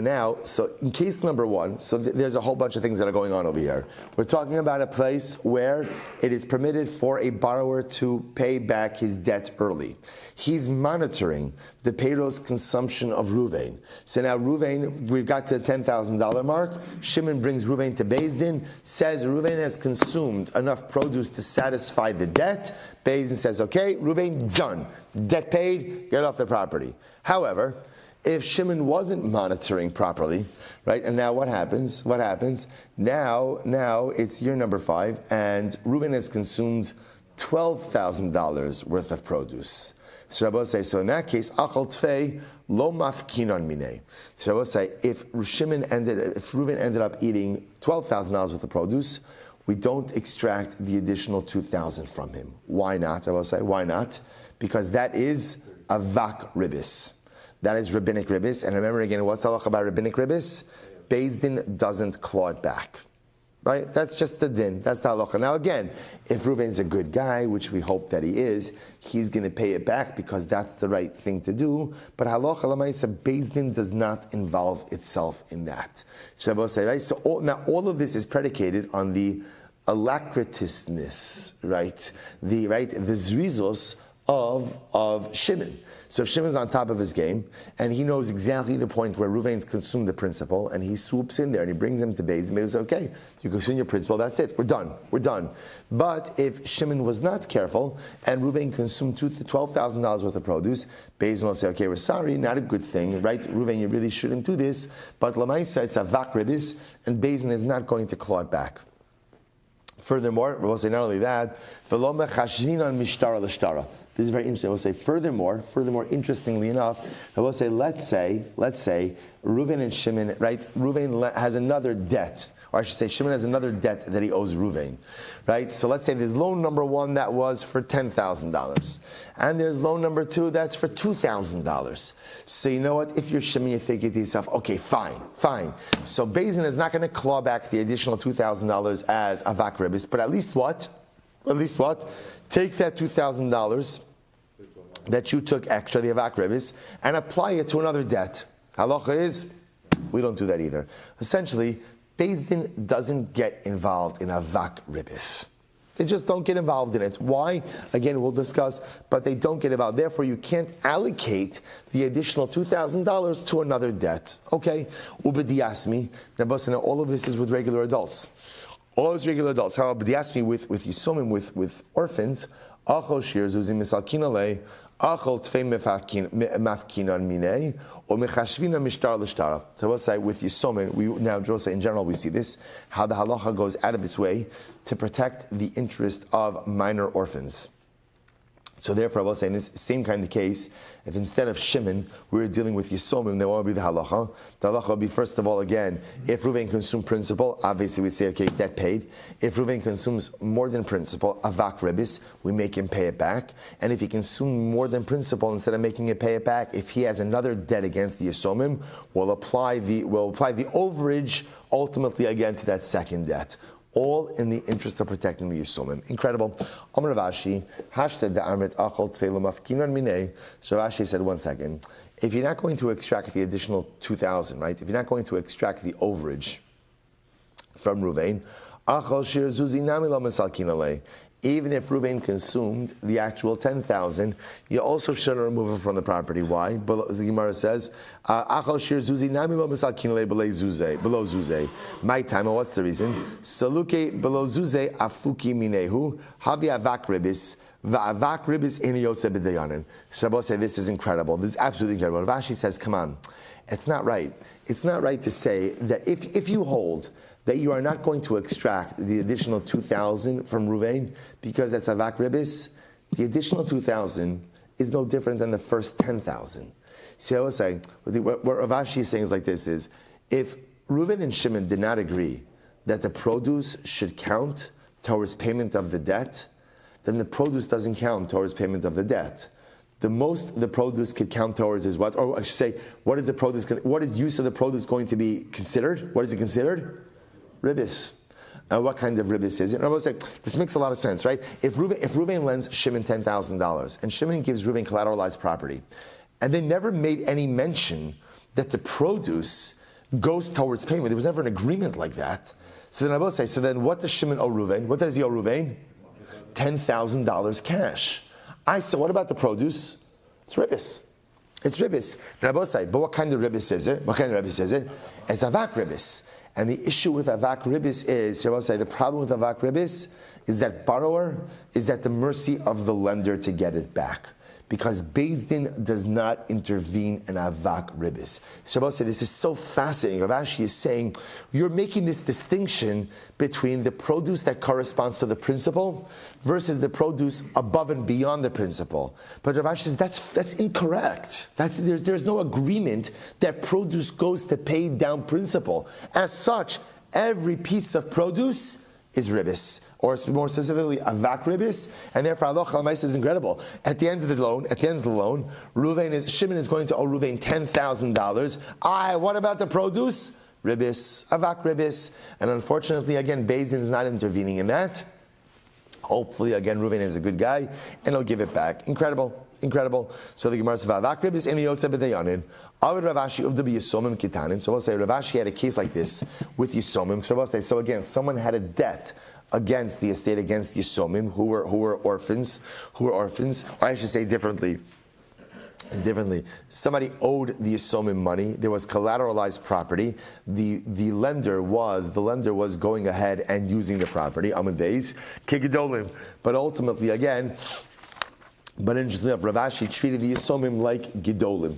in case number 1, so there's a whole bunch of things that are going on over here. We're talking about a place where it is permitted for a borrower to pay back his debt early. He's monitoring the payroll's consumption of Reuven. So now Reuven, we've got to the $10,000 mark. Shimon brings Reuven to Beis Din, says Reuven has consumed enough produce to satisfy the debt. Beis Din says, okay, Reuven, done. Debt paid, get off the property. However, if Shimon wasn't monitoring properly, right, and now what happens? Now it's year number 5, and Reuven has consumed $12,000 worth of produce. So Rabbi will say, so in that case, achal tfei lo mafkinon minei. So Rabbi will say, if Reuven ended up eating $12,000 worth of produce, we don't extract the additional 2,000 from him. Why not? I will say, why not? Because that is avak ribis. That is rabbinic ribis. And remember again, what's the halacha about rabbinic ribis? Beis Din doesn't claw it back. Right? That's just the din. That's the halacha. Now again, if Reuven's a good guy, which we hope that he is, he's going to pay it back because that's the right thing to do. But halacha l'maisa, Beis Din does not involve itself in that. So right? So all of this is predicated on the alacritiousness, right? The zrizos of Shimon. So if Shimon's on top of his game, and he knows exactly the point where Reuven's consumed the principal, and he swoops in there and he brings him to Beis Din, Beis Din says, okay, you consume your principal, that's it, we're done. But if Shimon was not careful, and Reuven consumed $12,000 worth of produce, Beis Din will say, okay, we're sorry, not a good thing, right? Reuven, you really shouldn't do this, but Lamaisa, it's avak ribis, and Beis Din is not going to claw it back. Furthermore, we'll say not only that, v'lo mechashvin mishtara l'shtara. This is very interesting. I will say, furthermore, interestingly enough, I will say, let's say, Reuven and Shimon, right? Reuven has another debt, or I should say, Shimon has another debt that he owes Reuven, right? So let's say there's loan number one that was for $10,000, and there's loan number two that's for $2,000. So you know what? If you're Shimon, you think to yourself, okay, fine. So Beis Din is not going to claw back the additional $2,000 as avak ribis, but at least what? Take that $2,000 that you took extra, the avak ribis, and apply it to another debt. Halacha is, we don't do that either. Essentially, Beis Din doesn't get involved in avak ribis. They just don't get involved in it. Why? Again, we'll discuss, but they don't get involved. Therefore, you can't allocate the additional $2,000 to another debt. Okay? Ubediyasmi. Now, all of this is with regular adults. All those regular adults. However, Ubediyasmi with Yisomim, with orphans, Achol shir zuzi misalkin alei, Achol tfei mafkinan minei, or mechashvina mishtar l'shtara. So I will say with Yisomim, in general we see this, how the halacha goes out of its way to protect the interest of minor orphans. So therefore, I will say in this same kind of case, if instead of Shimon, we were dealing with Yisomim, there won't be the halacha. The halacha will be, first of all, again, if Reuven consumed principal, obviously we'd say, okay, debt paid. If Reuven consumes more than principal, avak ribis, we make him pay it back. And if he consumes more than principal, instead of making him pay it back, if he has another debt against the Yisomim, we'll apply the overage ultimately again to that second debt. All in the interest of protecting the Yisomim. Incredible. Amar Ravashi, hashtag the Amrit Achol Tfeilu Mafkinan Minei. So Ravashi said, one second. If you're not going to extract the additional 2,000, right? If you're not going to extract the overage from Reuven, Achol Shir Zuzi Nami Lo Mesalkin Alei. Even if Reuven consumed the actual 10,000, you also shouldn't remove it from the property. Why? As the Gemara says, "Achal shir zuzi nami lo misalkin below zuze." My time. What's the reason? Saluke below zuze afuki minehu havi avak ribis va'avak ribis eni yotze b'dayanin. Shabbos say this is incredible. This is absolutely incredible. Rashi says, "Come on, it's not right. It's not right to say that if you hold that you are not going to extract the additional 2,000 from Reuven because that's avak ribis, the additional 2,000 is no different than the first 10,000. See, I was saying, what Ravashi is saying is like this is, if Reuven and Shimon did not agree that the produce should count towards payment of the debt, then the produce doesn't count towards payment of the debt. The most the produce could count towards is what? Or I should say, what is use of the produce going to be considered? What is it considered? Ribis. What kind of ribis is it? And I will say, this makes a lot of sense, right? If Reuven lends Shimon $10,000, and Shimon gives Reuven collateralized property, and they never made any mention that the produce goes towards payment, there was never an agreement like that. So then I will say, so then what does Shimon owe Reuven? What does he owe Reuven? $10,000 cash. I said, what about the produce? It's ribis. It's ribis. And I will say, but what kind of ribis is it? It's avak ribis. And the issue with avak ribis is, I will say, the problem with avak ribis is that borrower is at the mercy of the lender to get it back, because Beis Din does not intervene in avak ribis. So I will say, this is so fascinating. Rav Ashi is saying, you're making this distinction between the produce that corresponds to the principal versus the produce above and beyond the principal. But Rav Ashi says, that's incorrect. There's no agreement that produce goes to pay down principal. As such, every piece of produce is ribis, or more specifically, avak ribis, and therefore halacha l'maisa is incredible. At the end of the loan, Shimon is going to owe Ruvain $10,000. What about the produce? Ribis, avak ribis, and unfortunately, again, Beis Din is not intervening in that. Hopefully, again, Ruvain is a good guy, and he'll give it back. Incredible. So the Gemara says, "Avak ribis in Yotze b'dayanin." Avid Ravashi of the Yisomim Kitanim. So we'll say Ravashi had a case like this with Yisomim. So we'll say, so again, someone had a debt against the estate, against Yisomim, who were orphans, or I should say differently. Somebody owed the Yisomim money. There was collateralized property. The lender was going ahead and using the property. Amud Beis Kigedolim. But ultimately, again. But interestingly enough, Ravashi treated the Yisomim like Gedolim.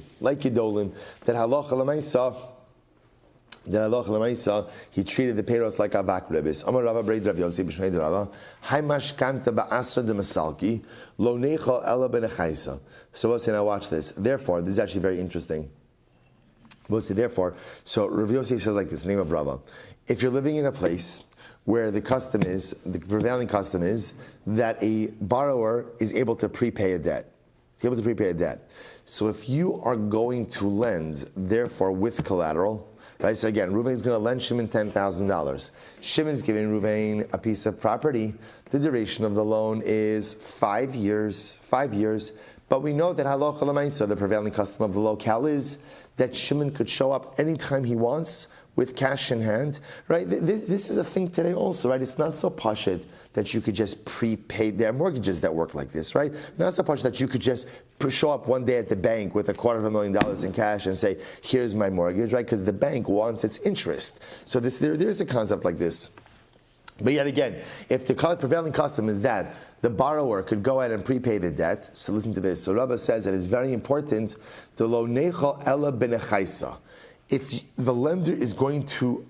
That halacha l'maisa, he treated the payros like avak ribis. Amar Rava Breid Rav Yossi b'Shmei Rava, Haimash kanta ba'asra de masalki, lo necha ela benechaisa. So we'll say, now watch this. Therefore, this is actually very interesting. We'll say, therefore, so Rav Yossi says like this, name of Rava. If you're living in a place where the prevailing custom is that a borrower is able to prepay a debt. So if you are going to lend, therefore with collateral, right? So again, Reuven is going to lend Shimon $10,000. Shimon's giving Reuven a piece of property. The duration of the loan is 5 years. But we know that halacha l'maisa, the prevailing custom of the locale, is that Shimon could show up anytime he wants with cash in hand, right? This is a thing today also, right? It's not so pashut that you could just prepay. There are mortgages that work like this, right? Not so pashut that you could just show up one day at the bank with $250,000 in cash and say, here's my mortgage, right? Because the bank wants its interest. So there's a concept like this. But yet again, if the prevailing custom is that the borrower could go ahead and prepay the debt, so listen to this. So Rava says that it's very important, the lo necha ela benechaisa. If the lender is going to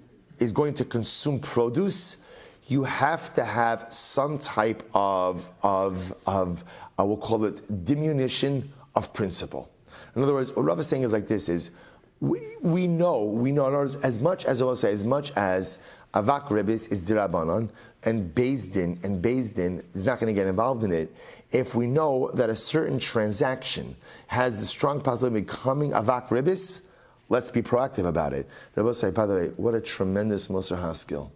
consume produce, you have to have some type of I will call it diminution of principle. In other words, what Rav is saying is like this: is we know in other words, as much as avak ribis is dirabanan and Beis Din is not going to get involved in it. If we know that a certain transaction has the strong possibility of becoming avak ribis, let's be proactive about it. Rabbi say, by the way, what a tremendous Musar Haskell.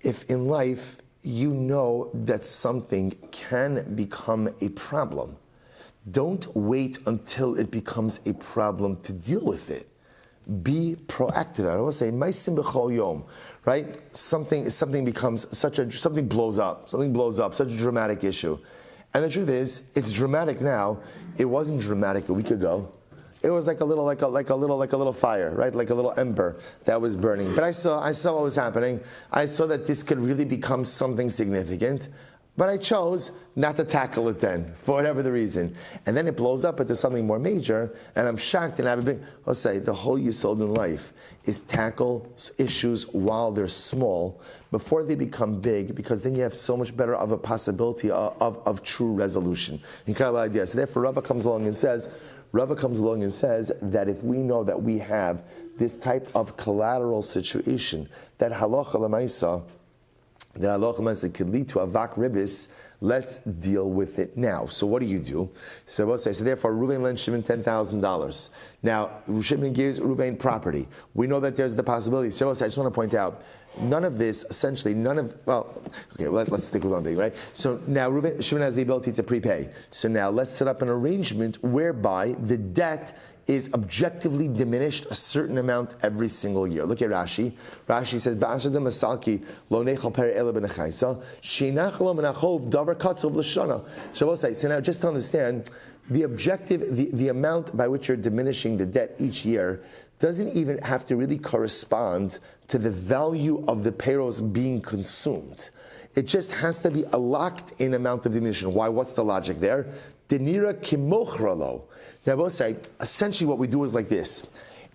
If in life you know that something can become a problem, don't wait until it becomes a problem to deal with it. Be proactive. I will say, "Maisim b'chol yom," right? Something becomes something blows up, such a dramatic issue. And the truth is, it's dramatic now. It wasn't dramatic a week ago. It was like a little fire, right? Like a little ember that was burning. But I saw what was happening. I saw that this could really become something significant. But I chose not to tackle it then, for whatever the reason. And then it blows up into something more major, and I'm shocked and I have a big, I'll say, the whole yisod in life is tackle issues while they're small, before they become big, because then you have so much better of a possibility of true resolution. Incredible idea. So therefore Rava comes along and says that if we know that we have this type of collateral situation, that halacha l'maisa, could lead to avak ribis, let's deal with it now. So what do? So we'll say, so therefore Reuven lends Shimon $10,000. Now, Shimon gives Reuven property. We know that there's the possibility. So I just want to point out, let's stick with one thing, right? So now Shimon has the ability to prepay. So now let's set up an arrangement whereby the debt is objectively diminished a certain amount every single year. Look at Rashi. Rashi says, "Ba'asher de masalki lo nechal peri ela benechaisa shinach lo menachov davar katzov l'shana." So we'll say. So now, just to understand, the objective, the amount by which you're diminishing the debt each year, doesn't even have to really correspond to the value of the payros being consumed. It just has to be a locked-in amount of diminution. Why? What's the logic there? Denira kimochralo. Now, I will say, essentially what we do is like this.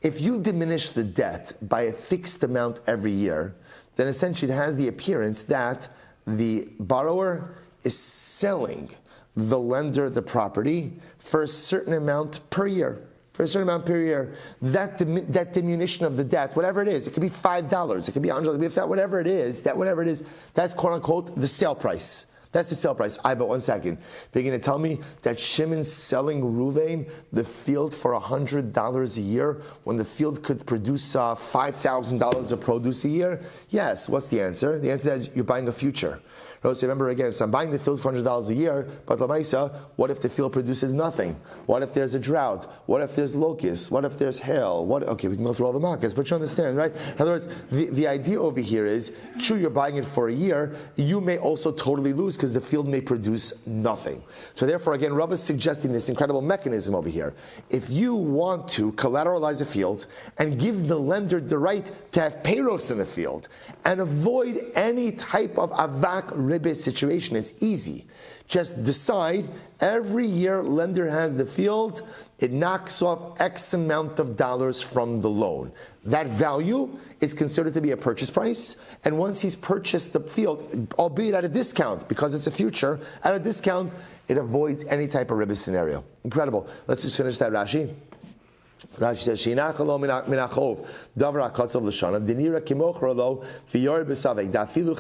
If you diminish the debt by a fixed amount every year, then essentially it has the appearance that the borrower is selling the lender the property for a certain amount per year. for a certain amount per year, that diminution of the debt, whatever it is, it could be $5, it could be $100, it could be whatever it is, that's quote unquote the sale price. That's the sale price. But 1 second. They're going to tell me that Shimon's selling Ruvain the field for $100 a year when the field could produce $5,000 of produce a year? Yes. What's the answer? The answer is you're buying a future. So remember again, so I'm buying the field for $100 a year, but Lamaisa, what if the field produces nothing? What if there's a drought? What if there's locusts? What if there's hail? Okay, we can go through all the markets, but you understand, right? In other words, the idea over here is, true, you're buying it for a year, you may also totally lose because the field may produce nothing. So therefore, again, Rav is suggesting this incredible mechanism over here. If you want to collateralize a field and give the lender the right to have payros in the field and avoid any type of avak ribis situation, it's easy. Just decide every year lender has the field, it knocks off X amount of dollars from the loan. That value is considered to be a purchase price, and once he's purchased the field, albeit at a discount, because it's a future, at a discount, it avoids any type of ribis scenario. Incredible. Let's just finish that Rashi. Rashi says, "Shinachalo minachov davar akatzov l'shana denira kimochro v'yor b'savek dafilu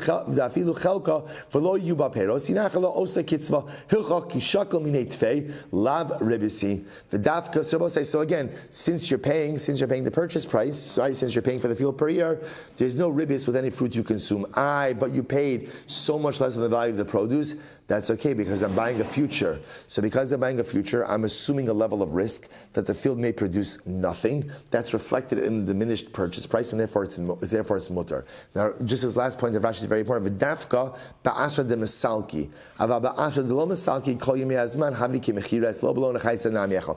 chelka v'lo yuba peros shinachalo osa kitzva hilcha kishakal minei tfei lav ribisi v'dafka." So again, since you're paying the purchase price, right? Since you're paying for the field per year, there's no ribis with any fruit you consume. But you paid so much less than the value of the produce. That's okay because I'm buying a future. So because I'm buying a future, I'm assuming a level of risk that the field may produce nothing. That's reflected in the diminished purchase price, and therefore it's mutter. Now, just as last point of Rashi is very important. V'dafka ba'asra de mesalki, ava ba'asra de lo mesalki kol yemei hazman havi ki mechira it's lo below nechaytza nam yechol.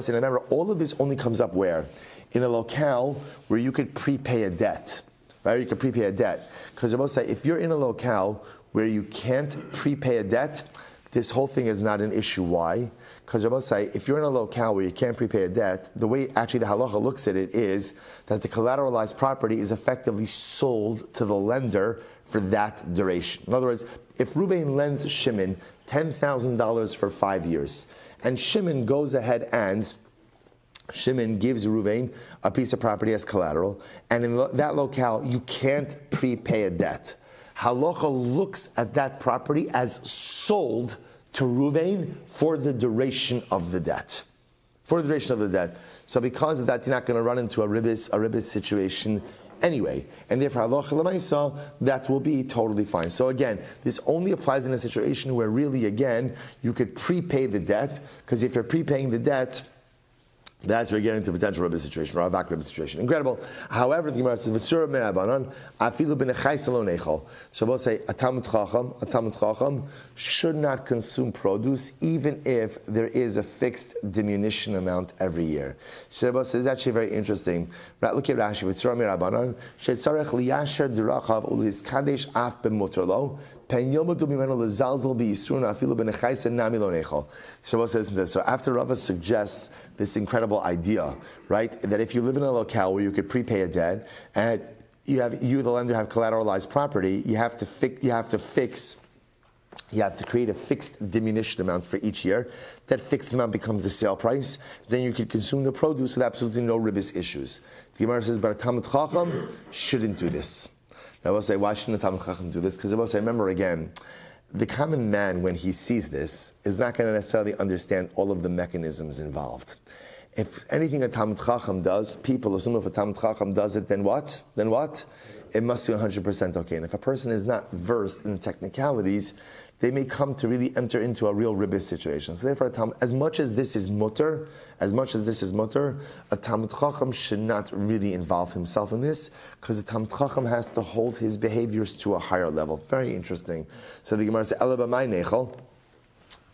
Remember, all of this only comes up where? In a locale where you could prepay a debt, right? You could prepay a debt because Rabbi say if you're in a locale where you can't prepay a debt, this whole thing is not an issue. Why? Because Rabbi say, if you're in a locale where you can't prepay a debt, the way actually the halacha looks at it is that the collateralized property is effectively sold to the lender for that duration. In other words, if Ruvain lends Shimon $10,000 for 5 years, and Shimon goes ahead and Shimon gives Ruvain a piece of property as collateral, and in that locale you can't prepay a debt. Halacha looks at that property as sold to Ruvain for the duration of the debt. For the duration of the debt. So because of that, you're not going to run into a ribis situation anyway. And therefore, halacha l'maisa, that will be totally fine. So again, this only applies in a situation where really, again, you could prepay the debt, because if you're prepaying the debt, that's where you get into potential ribis situation, or a avak ribis situation. Incredible. However, the Gemara says, "V'tzura me'abanan afilu b'nechayis lo nechol." So we'll say a Talmud Chacham should not consume produce, even if there is a fixed diminution amount every year. So Rabbi says, it's actually very interesting. Look at Rashi. V'tzura me'abanan shetzarech liyasher dirachav uliskadesh af b'muterlo. So Rava says this. So after Rava suggests this incredible idea, right, that if you live in a locale where you could prepay a debt and you the lender have collateralized property, you have to create a fixed diminution amount for each year. That fixed amount becomes the sale price. Then you could consume the produce with absolutely no ribis issues. The Gemara says, but a Talmud Chacham shouldn't do this. I will say, why shouldn't the Talmud Chacham do this? Because I will say, remember again, the common man, when he sees this, is not going to necessarily understand all of the mechanisms involved. If anything a Talmud Chacham does, people assume if a Talmud Chacham does it, then what? It must be 100% okay. And if a person is not versed in the technicalities, they may come to really enter into a real ribis situation. So therefore, as much as this is mutter, a Talmud Chacham should not really involve himself in this, because the Talmud Chacham has to hold his behaviors to a higher level. Very interesting. So the Gemara says, "Ela b'may nechol."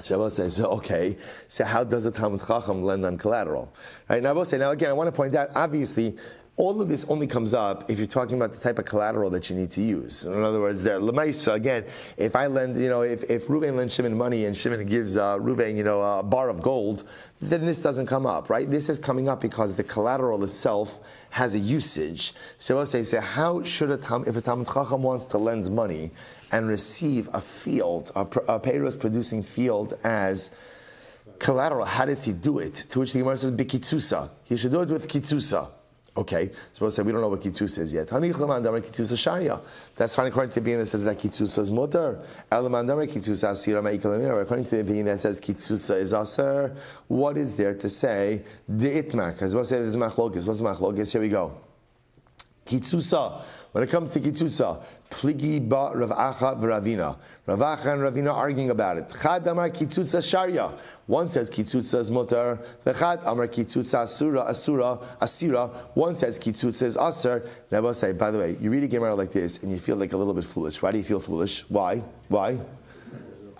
Shabbos says, okay, so how does a Talmud Chacham lend on collateral? Right, now I will say, now again, I want to point out, obviously, all of this only comes up if you're talking about the type of collateral that you need to use. In other words, l'maisa, again, if I lend, if Ruvain lends Shimon money and Shimon gives Ruvain, a bar of gold, then this doesn't come up, right? This is coming up because the collateral itself has a usage. So I'll say, how should if a Talmud Chacham wants to lend money and receive a field, a payros producing field as collateral. How does he do it? To which the Gemara says, "Bikitzusa." He should do it with kitzusa. Okay, suppose say we don't know what kitzusa is yet. That's fine according to the opinion that says that kitzusa is mutar. According to the opinion that says kitzusa is aser, what is there to say the itmar? Because we'll say this is machlokes. What's the machlokes? Here we go. Kitzusa. When it comes to kitzusa, pligi ba Rav Acha v'Ravina. Rav Acha and Ravina arguing about it. Chad amar kitzusa sharia. One says kitzutza is mutar. The chad amar kitzutza asira. One says kitzutza is aser. Now I will say, by the way, you read a Gemara like this and you feel like a little bit foolish. Why do you feel foolish? Why? I don't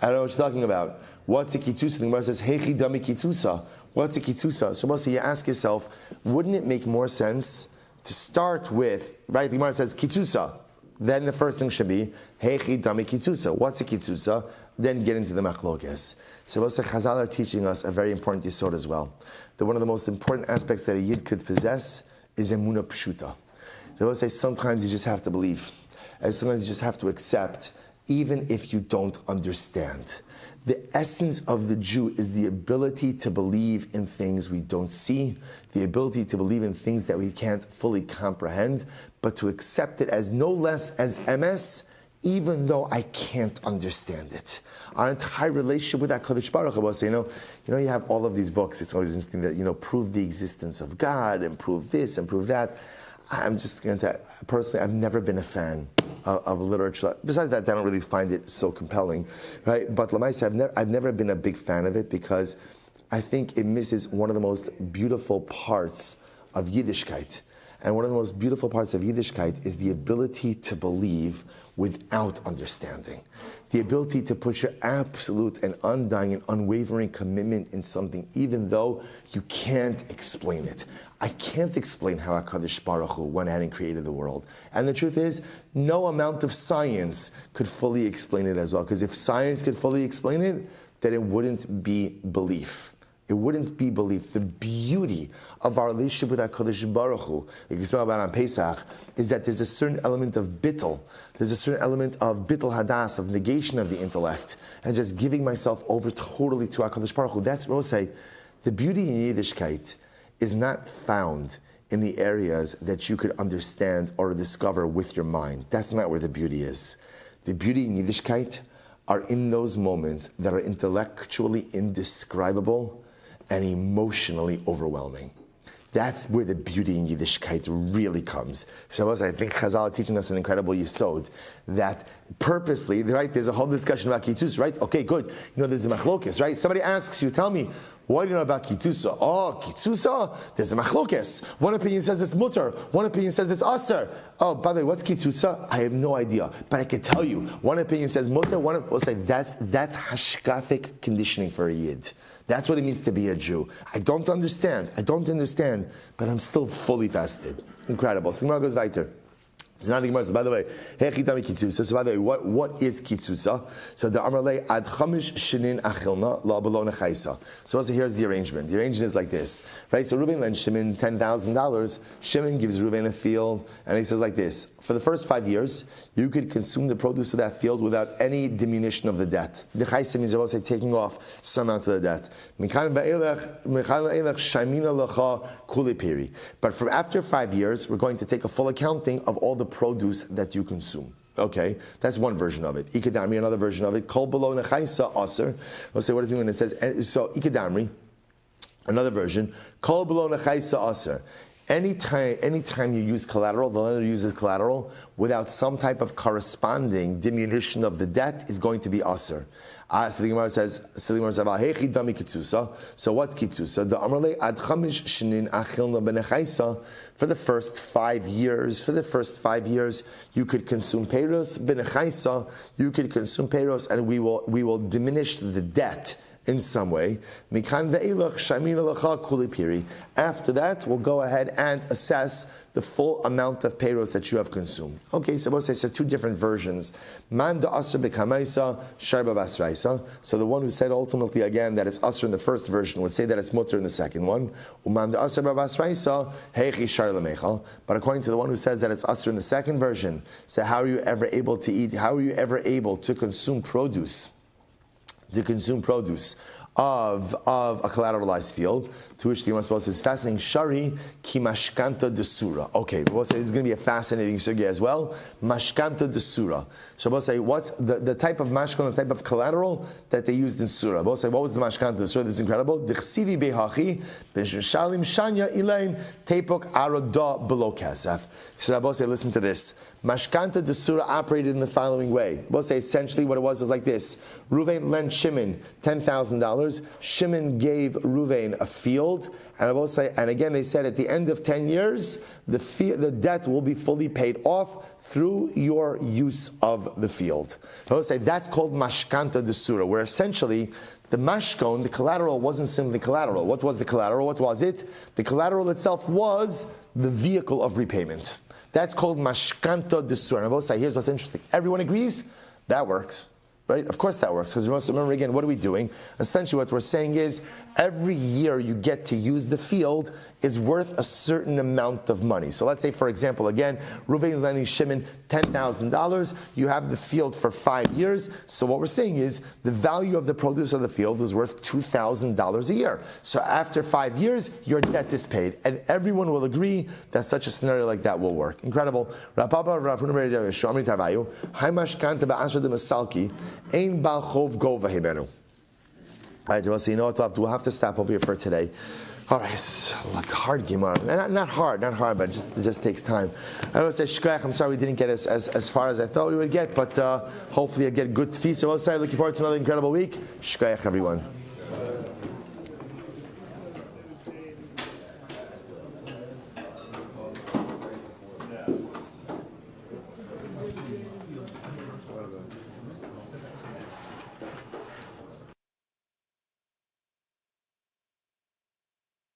know what you're talking about. What's a kitzutza? The Gemara says, hechi dami kitzutza. What's a kitzutza? So mostly you ask yourself, wouldn't it make more sense to start with, right? The Gemara says kitzutza. Then the first thing should be, hechi dami kitzutza. What's a kitzutza? Then get into the machlokes. So Chazal are teaching us a very important yisod as well. That one of the most important aspects that a yid could possess is emunah pshuta. They will say sometimes you just have to believe, and sometimes you just have to accept, even if you don't understand. The essence of the Jew is the ability to believe in things we don't see, the ability to believe in things that we can't fully comprehend, but to accept it as no less as emes, even though I can't understand it. Our entire relationship with HaKadosh Baruch Hu was, you have all of these books. It's always interesting that, prove the existence of God and prove this and prove that. I'm just going to, personally, I've never been a fan of literature. Besides that, I don't really find it so compelling, right? But Lamaisa, I've never been a big fan of it because I think it misses one of the most beautiful parts of Yiddishkeit. And one of the most beautiful parts of Yiddishkeit is the ability to believe without understanding. The ability to put your absolute and undying and unwavering commitment in something, even though you can't explain it. I can't explain how HaKadosh Baruch Hu went ahead and created the world. And the truth is, no amount of science could fully explain it as well. Because if science could fully explain it, then it wouldn't be belief. It wouldn't be belief. The beauty of our relationship with HaKadosh Baruch Hu, like we spoke about on Pesach, is that there's a certain element of bittul. There's a certain element of bittul hadas, of negation of the intellect, and just giving myself over totally to HaKadosh Baruch Hu. That's what I'll say. The beauty in Yiddishkeit is not found in the areas that you could understand or discover with your mind. That's not where the beauty is. The beauty in Yiddishkeit are in those moments that are intellectually indescribable and emotionally overwhelming. That's where the beauty in Yiddishkeit really comes. So I think Chazal are teaching us an incredible yisod that purposely, right, there's a whole discussion about kitzus, right? Okay, good. There's a machlokes, right? Somebody asks you, tell me, what do you know about kitzusa? Oh, kitzusa? There's a machlokes. One opinion says it's mutar. One opinion says it's aser. Oh, by the way, what's kitzusa? I have no idea. But I can tell you. One opinion says mutar. One will say that's hashkafic conditioning for a yid. That's what it means to be a Jew. I don't understand, but I'm still fully vested. Incredible. So the Gemara goes weiter. So now the Gemara says, by the way, Hechitami Kitzutza. So by the way, what is Kitzutza? So the Amarle ad chamish shinin achilna la belona chaisa. So also here's the arrangement. The arrangement is like this, right? So Reuven lends Shimon $10,000. Shimon gives Reuven a field, and he says like this: for the first 5 years, you could consume the produce of that field without any diminution of the debt. The chaisa means also taking off some amount of the debt. But from after 5 years, we're going to take a full accounting of all the produce that you consume. Okay, that's one version of it. Ikadamri, another version of it. Kol below nechaisa aser. We'll say what does it mean when it says so? Ikadamri, another version. Kol below nechaisa aser. Anytime you use collateral, the lender uses collateral without some type of corresponding diminution of the debt is going to be aser. So the Gemara says, so what's kitzusa? The Amarle ad chamish shinin achilna benechaisa. For the first 5 years, you could consume peiros benechaisa. You could consume peiros, and we will diminish the debt in some way. After that, we'll go ahead and assess the full amount of peiros that you have consumed. Okay, so we'll say so two different versions. Man da asr bekamaisa, sharba basraisa. So the one who said ultimately again that it's asr in the first version would say that it's mutter in the second one. Uman da asr basraisa, heichi shar lemechal. But according to the one who says that it's asr in the second version, so how are you ever able to eat? How are you ever able to consume produce? to consume produce of a collateralized field, to which the Gemara says is fascinating. Shari ki mashkanta desura. Okay, we'll say this is going to be a fascinating sugya as well. Mashkanta desura. So we'll say what's the type of mashkon, the type of collateral that they used in surah. We'll say what was the mashkanta desura? This is incredible. Dichsivi behachi b'shalim shanya ilain tepok aroda below kasef. So we'll say listen to this. Mashkanta desura operated in the following way. We'll say essentially what it was like this. Ruvain lent Shimon $10,000. Shimon gave Ruvain a field. And I will say, and again they said at the end of 10 years, the debt will be fully paid off through your use of the field. I will say that's called Mashkanta desura, where essentially the mashkon, the collateral, wasn't simply collateral. What was the collateral? What was it? The collateral itself was the vehicle of repayment. That's called mashkanta desura. And I will say, here's what's interesting. Everyone agrees that works, right? Of course that works, because we must remember again, what are we doing? Essentially what we're saying is, every year you get to use the field is worth a certain amount of money. So let's say, for example, again, Reuven is lending Shimon $10,000. You have the field for 5 years. So what we're saying is the value of the produce of the field is worth $2,000 a year. So after 5 years, your debt is paid. And everyone will agree that such a scenario like that will work. Incredible. All right, well, so you know what, we'll have to stop over here for today. All right, like hard Gemara. Not hard, but it just takes time. I will say, Shkoyach, I'm sorry we didn't get as far as I thought we would get, but hopefully I get good tefisa. I will say, looking forward to another incredible week. Shkoyach, everyone.